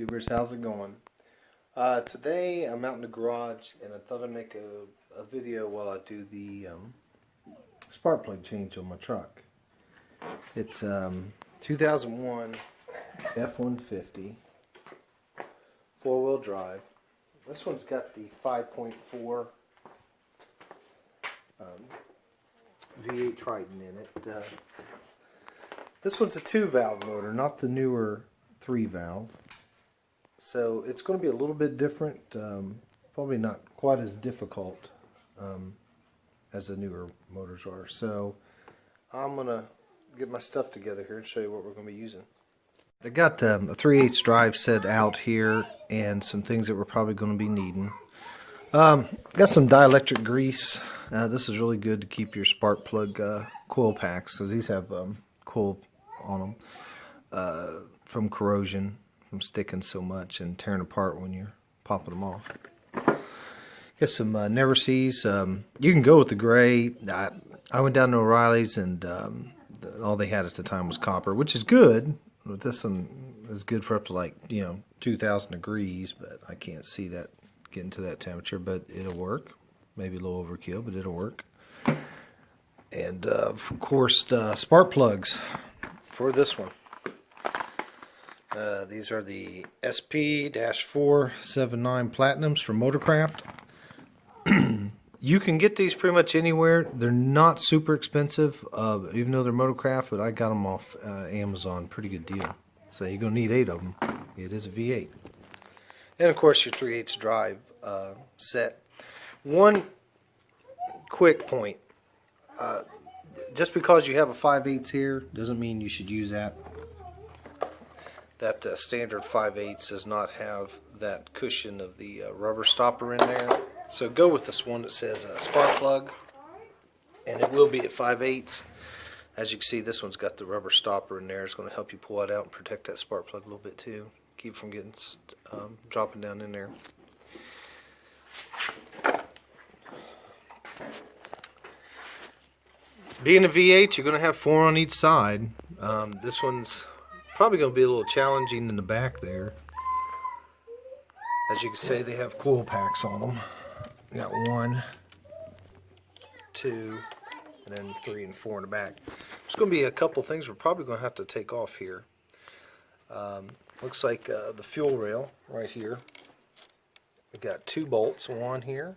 YouTubers, how's it going? Today I'm out in the garage and I thought I'd make a video while I do the spark plug change on my truck. It's 2001 F150 four-wheel drive. This one's got the 5.4 V8 Triton in it. This one's a 2-valve motor, not the newer 3-valve. So it's going to be a little bit different, probably not quite as difficult as the newer motors are. So I'm going to get my stuff together here and show you what we're going to be using. I got a 3/8 drive set out here and some things that we're probably going to be needing. Got some dielectric grease. This is really good to keep your spark plug coil packs, because these have coil on them from corrosion, from sticking so much and tearing apart when you're popping them off. Got some Never Sees. You can go with the gray. I went down to O'Reilly's and all they had at the time was copper, which is good. But this one is good for up to 2,000 degrees, but I can't see that getting to that temperature, but it'll work. Maybe a little overkill, but it'll work. And of course, spark plugs for this one. These are the SP-479 Platinums from Motorcraft. You can get these pretty much anywhere. They're not super expensive, even though they're Motorcraft, but I got them off Amazon. Pretty good deal. So you're going to need 8 of them. It is a V8. And of course your 3/8 drive set. One quick point. Just because you have a 5/8 here doesn't mean you should use that. That standard 5/8 does not have that cushion of the rubber stopper in there. So go with this one that says spark plug, and it will be at 5/8. As you can see, this one's got the rubber stopper in there. It's going to help you pull it out and protect that spark plug a little bit too. Keep it from getting dropping down in there. Being a V8, you're going to have 4 on each side. This one's probably going to be a little challenging in the back there. As you can see, they have coil packs on them. We got 1, 2, and then 3 and 4 in the back. There's going to be a couple things we're probably going to have to take off here. Looks like the fuel rail right here. We've got 2 bolts, one here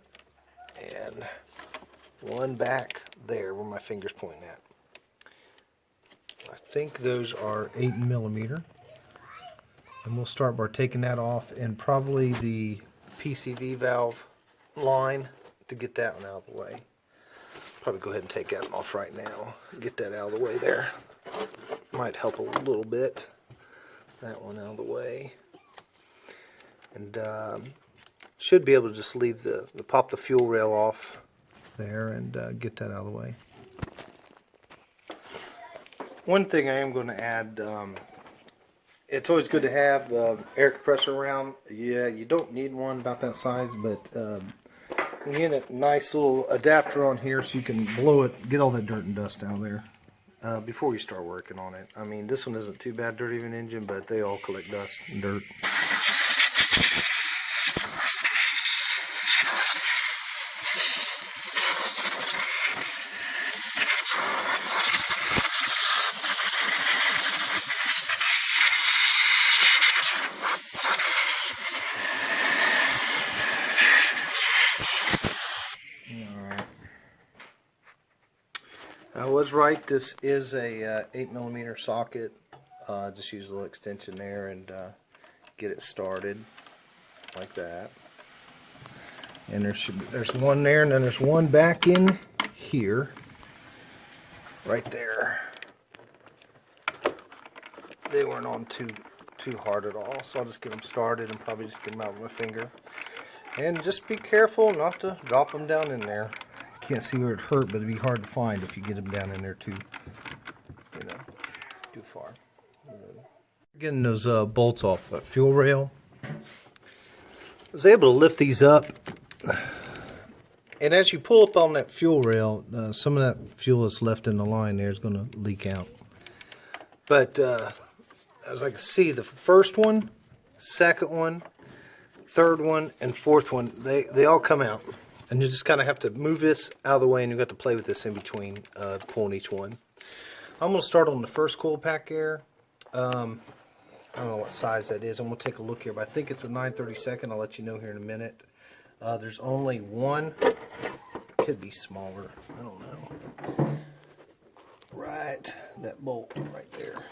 and one back there where my finger's pointing at. I think those are 8mm. And we'll start by taking that off, and probably the PCV valve line to get that one out of the way. Probably go ahead and take that off right now. Get that out of the way there. Might help a little bit. That one out of the way. And should be able to just leave pop the fuel rail off there and get that out of the way. One thing I am going to add, it's always good to have air compressor around. Yeah, you don't need one about that size, but we need a nice little adapter on here so you can blow it, get all that dirt and dust out of there before you start working on it. I mean, this one isn't too bad dirty of an engine, but they all collect dust and dirt. I was right, this is a 8mm socket. Just use a little extension there and get it started like that. And there's one there, and then there's one back in here, right there. They weren't on too hard at all, so I'll just get them started and probably just get them out with my finger. And just be careful not to drop them down in there. Can't see where it hurt, but it'd be hard to find if you get them down in there too far. Getting those bolts off the fuel rail. I was able to lift these up, and as you pull up on that fuel rail, some of that fuel that's left in the line there is going to leak out. But as I can see, the first one second one, third one, and fourth one, they all come out. And you just kind of have to move this out of the way, and you've got to play with this in between pulling each one. I'm going to start on the first coil pack here. I don't know what size that is. I'm going to take a look here, but I think it's a 9/32. I'll let you know here in a minute. There's only one. Could be smaller. I don't know. Right, that bolt right there.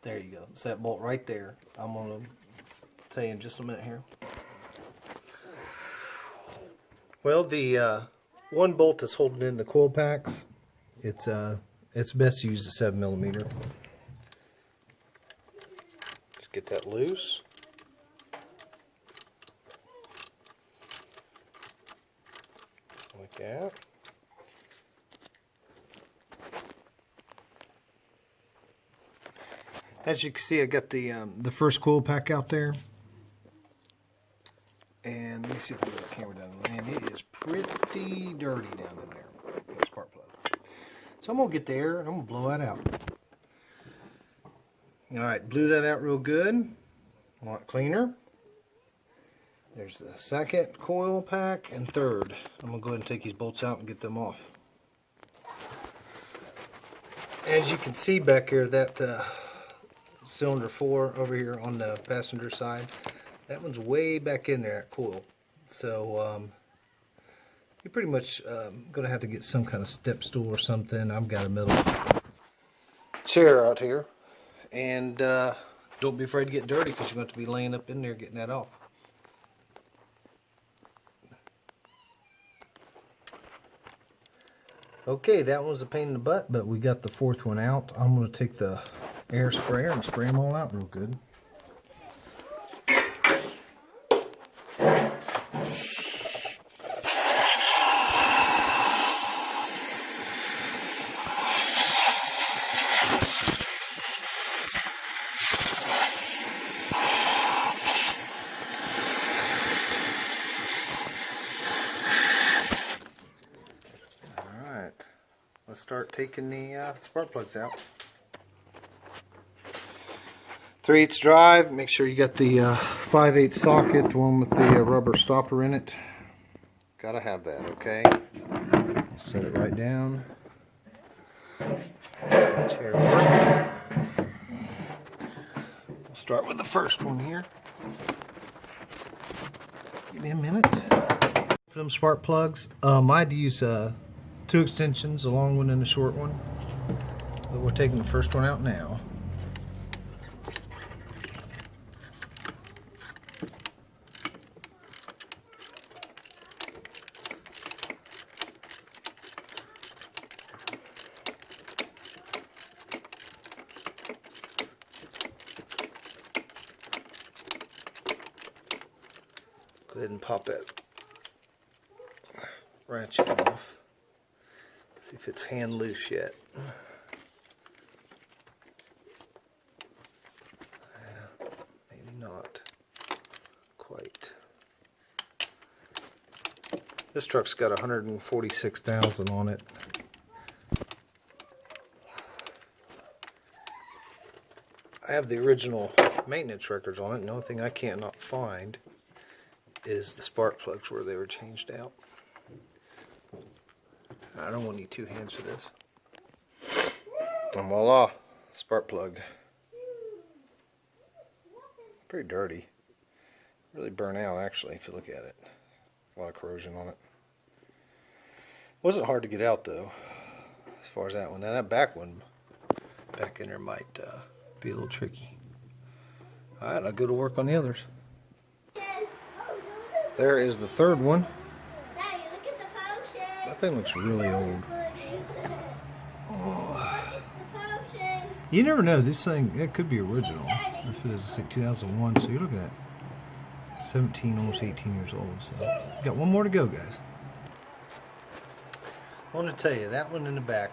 There you go. It's that bolt right there. I'm going to tell you in just a minute here. Well, the one bolt that's holding in the coil packs, it's best to use the 7mm. Just get that loose. Like that. As you can see, I got the first coil pack out there. And let me see if I can get the camera down. Man, it is pretty dirty down in there. The spark plug. So I'm going to get the air and I'm going to blow that out. Alright, blew that out real good. A lot cleaner. There's the second coil pack and third. I'm going to go ahead and take these bolts out and get them off. As you can see back here, that cylinder 4 over here on the passenger side, that one's way back in there, that coil. So you're pretty much going to have to get some kind of step stool or something. I've got a metal chair out here. And don't be afraid to get dirty, because you're going to be laying up in there getting that off. Okay, that was a pain in the butt, but we got the fourth one out. I'm going to take the air sprayer and spray them all out real good. Let's start taking the spark plugs out. 3/8 drive. Make sure you got the 5/8 socket, the one with the rubber stopper in it. Gotta have that, okay? Set it right down. Chair work. We'll start with the first one here. Give me a minute. For them spark plugs, I'd use 2 extensions, a long one and a short one. But we're taking the first one out now. Go ahead and pop that ratchet off. See if it's hand loose yet. Maybe not quite. This truck's got 146,000 on it. I have the original maintenance records on it, and the only thing I cannot find is the spark plugs where they were changed out. I don't want to need 2 hands for this. And voila, spark plug. Pretty dirty. Really burnt out, actually, if you look at it. A lot of corrosion on it. Wasn't hard to get out, though, as far as that one. Now, that back one, back in there, might be a little tricky. Alright, I'll go to work on the others. There is the third one. That thing looks really old. Oh. You never know. This thing, it could be original. If it is like 2001, so you're looking at 17, almost 18 years old. So got one more to go, guys. I want to tell you, that one in the back,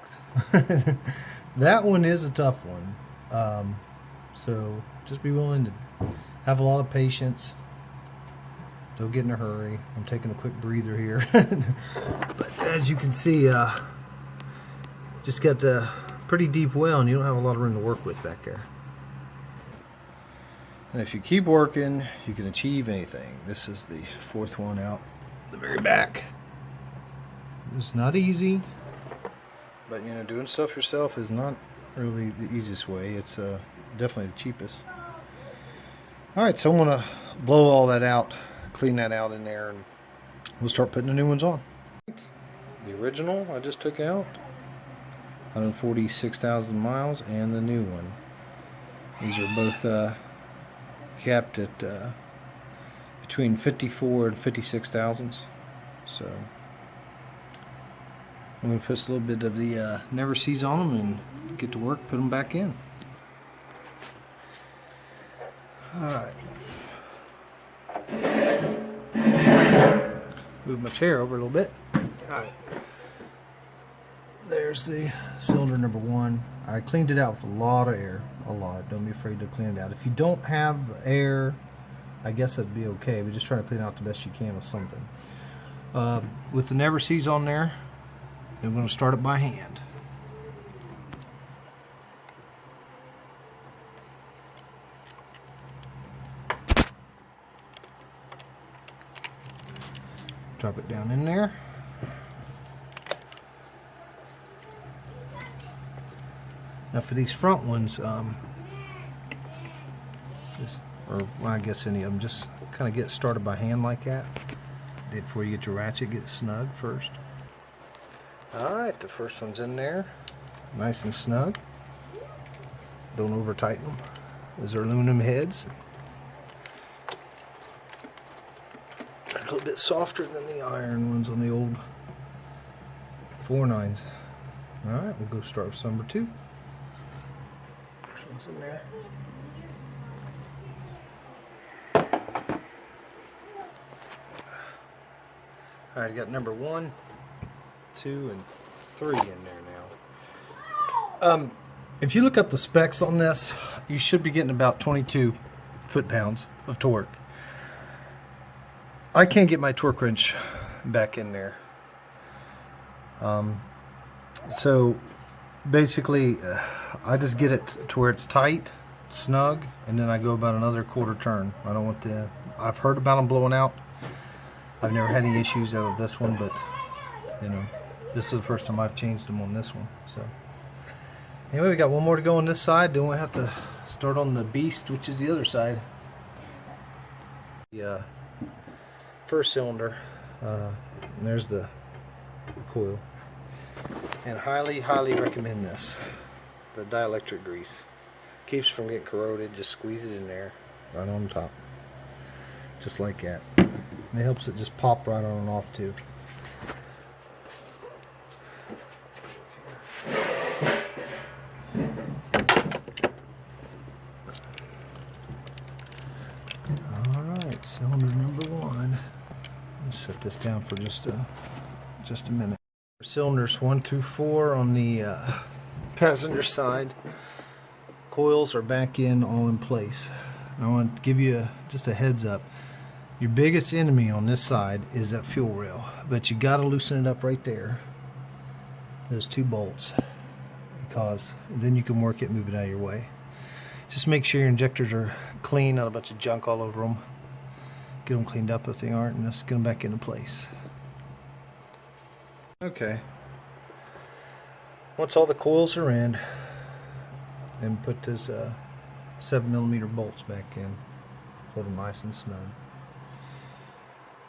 that one is a tough one. So just be willing to have a lot of patience. Don't get in a hurry. I'm taking a quick breather here. But as you can see, just got a pretty deep well, and you don't have a lot of room to work with back there. And if you keep working, you can achieve anything. This is the fourth one out the very back. It's not easy, but you know, doing stuff yourself is not really the easiest way. It's definitely the cheapest. Alright, so I'm going to blow all that out, clean that out in there, and we'll start putting the new ones on. The original I just took out, 146,000 miles, and the new one. These are both capped at between 54 and 56 thousandths. So I'm going to put a little bit of the Never Sees on them and get to work, put them back in. Alright. Move my chair over a little bit. Alright. There's the cylinder number one. I cleaned it out with a lot of air. A lot. Don't be afraid to clean it out. If you don't have air, I guess that'd be okay. But just try to clean it out the best you can with something. With the Never Sees on there, I'm going to start it by hand. Drop it down in there. Now for these front ones, well, I guess any of them, just kind of get started by hand like that. Before you get your ratchet, get it snug first. Alright, the first one's in there, nice and snug. Don't over tighten them. Those are aluminum heads. They're a little bit softer than the iron ones on the old 4.9s. Alright, we'll go start with number two. First one's in there. Alright, I got number 1, 2, and 3 in there now. If you look up the specs on this, you should be getting about 22 foot-pounds of torque. I can't get my torque wrench back in there. So basically, I just get it to where it's tight, snug, and then I go about another quarter turn. I don't want to. I've heard about them blowing out. I've never had any issues out of this one, but you know, this is the first time I've changed them on this one. So anyway, we got one more to go on this side. Then we'll have to start on the beast, which is the other side. The first cylinder, and there's the coil. And highly recommend this. The Dielectric Grease. Keeps from getting corroded. Just squeeze it in there, right on top. Just like that. And it helps it just pop right on and off too. Alright, cylinder number 1. Let's set this down for just a minute. Cylinders 1 through 4 on the passenger side. Coils are back in, all in place. I want to give you just a heads up. Your biggest enemy on this side is that fuel rail, but you got to loosen it up right there. Those 2 bolts, because then you can work it, move it out of your way. Just make sure your injectors are clean, not a bunch of junk all over them. Get them cleaned up if they aren't, and just get them back into place. Okay. Once all the coils are in, then put those 7mm bolts back in. Hold them nice and snug.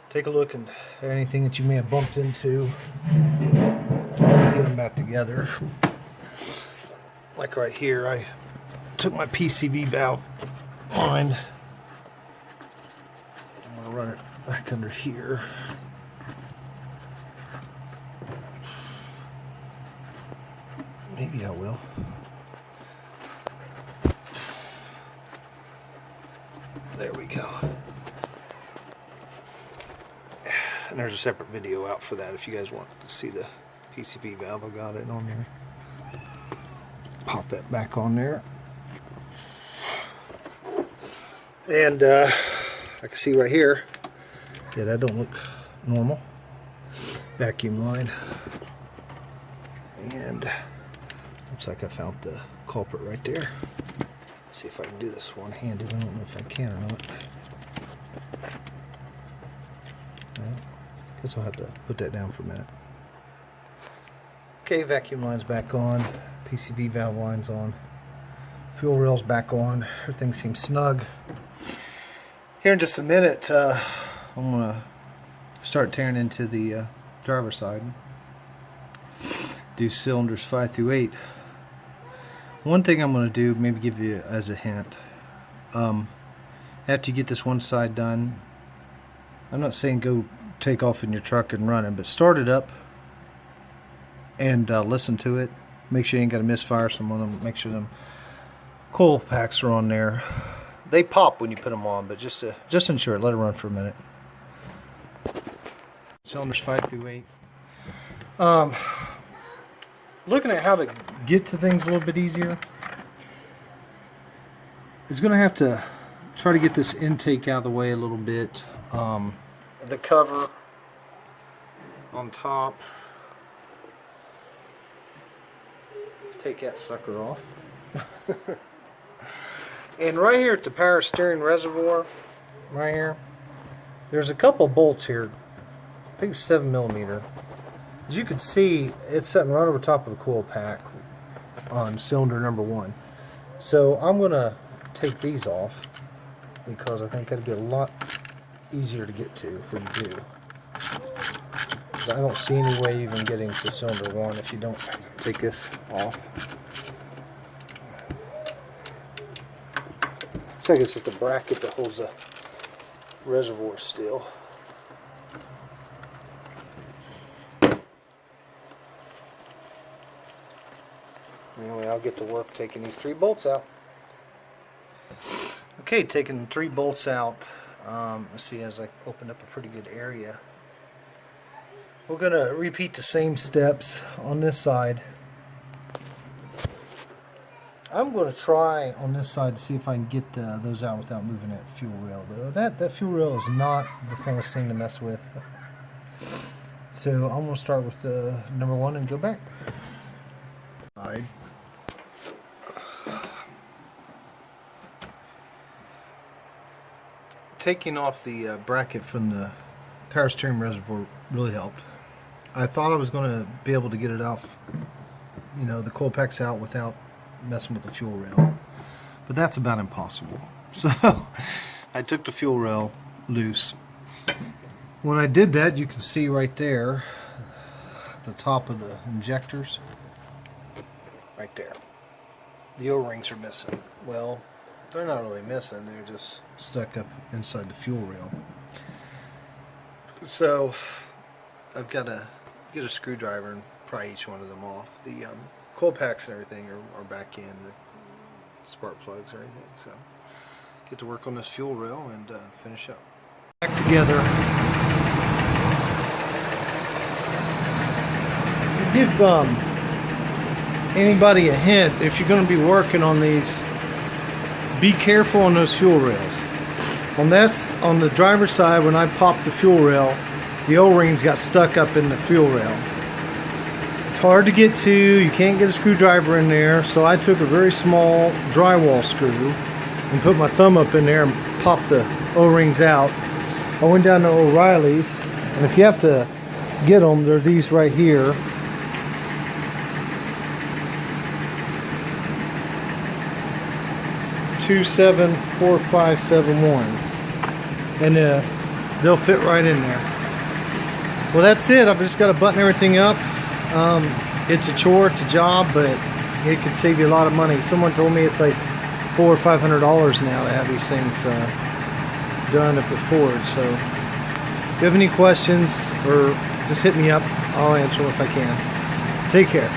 Take a look at anything that you may have bumped into. Get them back together. Like right here, I took my PCV valve line. I'm going to run it back under here. Maybe I will. There we go. And there's a separate video out for that if you guys want to see the PCV valve. I got it on there. Pop that back on there. And I can see right here, yeah, that don't look normal. Vacuum line. And looks like I found the culprit right there. See if I can do this one-handed. I don't know if I can or not. Guess I'll have to put that down for a minute. Okay, vacuum line's back on. PCV valve line's on. Fuel rail's back on. Everything seems snug. Here in just a minute, I'm going to start tearing into the driver's side. Do cylinders 5 through 8. One thing I'm going to do, maybe give you as a hint, after you get this one side done, I'm not saying go take off in your truck and run it, but start it up and listen to it. Make sure you ain't got to misfire some of them. Make sure them coil packs are on there. They pop when you put them on, but just ensure it. Let it run for a minute. Cylinders 5 through 8. Looking at how to get to things a little bit easier, is going to have to try to get this intake out of the way a little bit. The cover on top, take that sucker off. And right here at the power steering reservoir, right here, there's a couple bolts here. I think it's 7mm. As you can see, it's sitting right over top of the coil pack on cylinder number 1. So I'm going to take these off because I think it'll be a lot easier to get to if we do. I don't see any way even getting to cylinder 1 if you don't take this off. Looks like it's just a bracket that holds the reservoir still. Anyway, I'll get to work taking these 3 bolts out. Okay, taking 3 bolts out. Let's see, as I opened up a pretty good area. We're going to repeat the same steps on this side. I'm going to try on this side to see if I can get those out without moving that fuel rail, though. That fuel rail is not the funnest thing to mess with. So I'm going to start with number 1 and go back. Side. Taking off the bracket from the power steering reservoir really helped. I thought I was going to be able to get it off, you know, the coil packs out without messing with the fuel rail, but that's about impossible. So I took the fuel rail loose. When I did that, you can see right there at the top of the injectors, right there, the O-rings are missing. Well, they're not really missing, they're just stuck up inside the fuel rail. So I've got to get a screwdriver and pry each one of them off. The coil packs and everything are back in, the spark plugs or anything. So get to work on this fuel rail and finish up. Back together. Give anybody a hint if you're going to be working on these. Be careful on those fuel rails. On the driver's side, when I popped the fuel rail, the O-rings got stuck up in the fuel rail. It's hard to get to, you can't get a screwdriver in there, so I took a very small drywall screw and put my thumb up in there and popped the O-rings out. I went down to O'Reilly's, and if you have to get them, they're these right here. Two 74571s, and they'll fit right in there. Well, that's it. I've just got to button everything up. It's a chore, it's a job, but it could save you a lot of money. Someone told me it's like $400 or $500 now to have these things done up at Ford. So if you have any questions, or just hit me up, I'll answer them if I can. Take care.